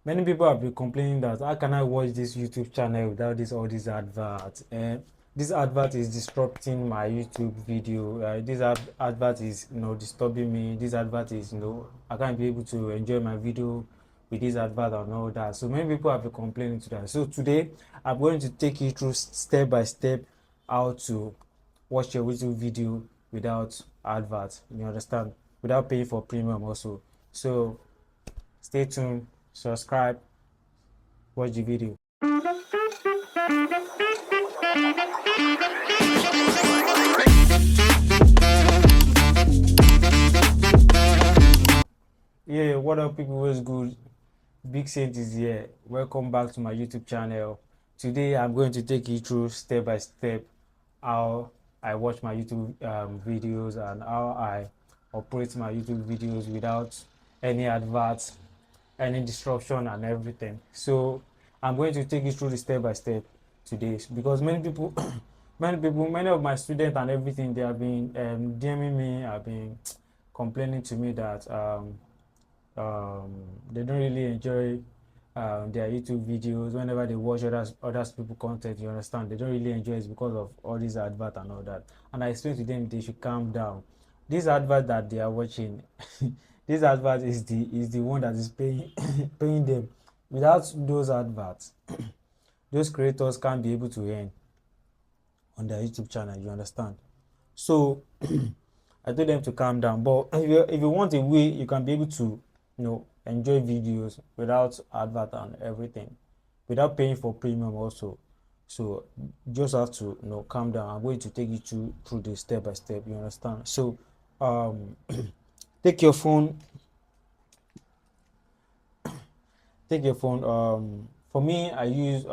Many people have been complaining that how can I watch this YouTube channel without all these adverts? And this advert is disrupting my YouTube video. This advert is disturbing me. This advert is I can't be able to enjoy my video with this advert and all that. So many people have been complaining to that. So today I'm going to take you through step by step how to watch your YouTube video without adverts. You understand? Without paying for premium also. So stay tuned, subscribe, watch the video. Yeah, what up people, what's good? Big Saint is here. Welcome back to my YouTube channel. Today I'm going to take you through step by step how I watch my YouTube videos and how I operate my YouTube videos without any adverts, any disruption and everything. So I'm going to take you through the step by step today because many people many of my students and everything, they have been DMing me, have been complaining to me that they don't really enjoy their YouTube videos whenever they watch others people content. You understand? They don't really enjoy it because of all these advert and all that. And I explained to them they should calm down. This advert that they are watching, this advert is the one that is paying paying them. Without those adverts, those creators can't be able to earn on their YouTube channel. You understand? So I told them to calm down. But if you want a way you can be able to enjoy videos without advert and everything, without paying for premium also. So you just have to calm down. I'm going to take you through this step by step. You understand? So take your phone. Take your phone. For me, I use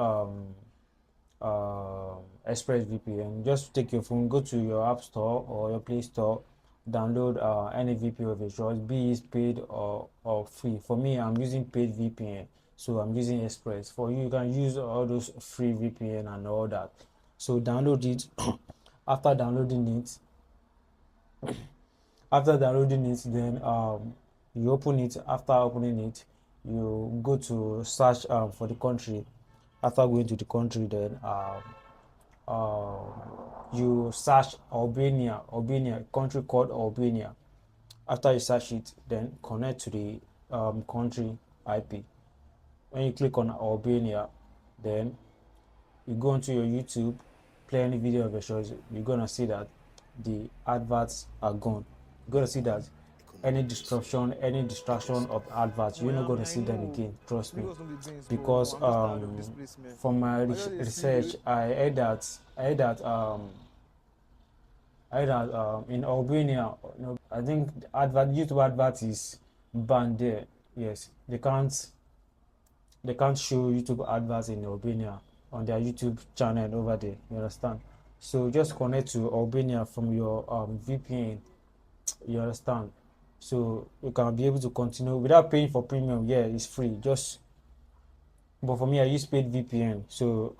ExpressVPN. Just take your phone, go to your app store or your Play Store, download any VPN of your choice, be it paid or free. For me, I'm using paid VPN, so I'm using Express. For you, you can use all those free VPN and all that. So download it. After downloading it, then you open it. After opening it, you go to search for the country. After going to the country, then you search Albania, country called Albania. After you search it, then connect to the country IP. When you click on Albania, then you go into your YouTube, play any video of your choice. You're gonna see that the adverts are gone. You're gonna see that any distraction of adverts, you're not gonna see them again. Trust me, because from my research, I heard that in Albania, I think YouTube advert is banned there. Yes, they can't show YouTube adverts in Albania on their YouTube channel over there. You understand? So just connect to Albania from your VPN. You understand? So you can be able to continue without paying for premium. Yeah, it's free. But for me, I use paid VPN. So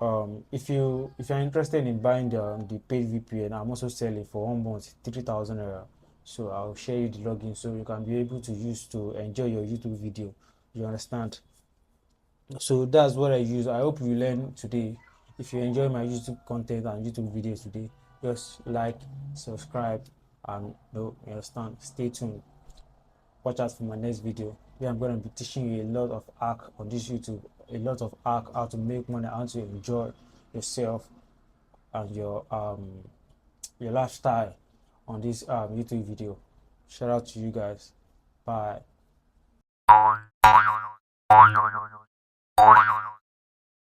if you're interested in buying the paid VPN, I'm also selling for 1 month 3,000 naira. So I'll share you the login so you can be able to use to enjoy your YouTube video. You understand? So that's what I use. I hope you learn today. If you enjoy my YouTube content and YouTube videos today, just like, subscribe, and you understand. Stay tuned. Watch out for my next video where I'm going to be teaching you a lot of hack on this YouTube, a lot of hack how to make money, how to enjoy yourself and your lifestyle on this YouTube video. Shout out to you guys. Bye.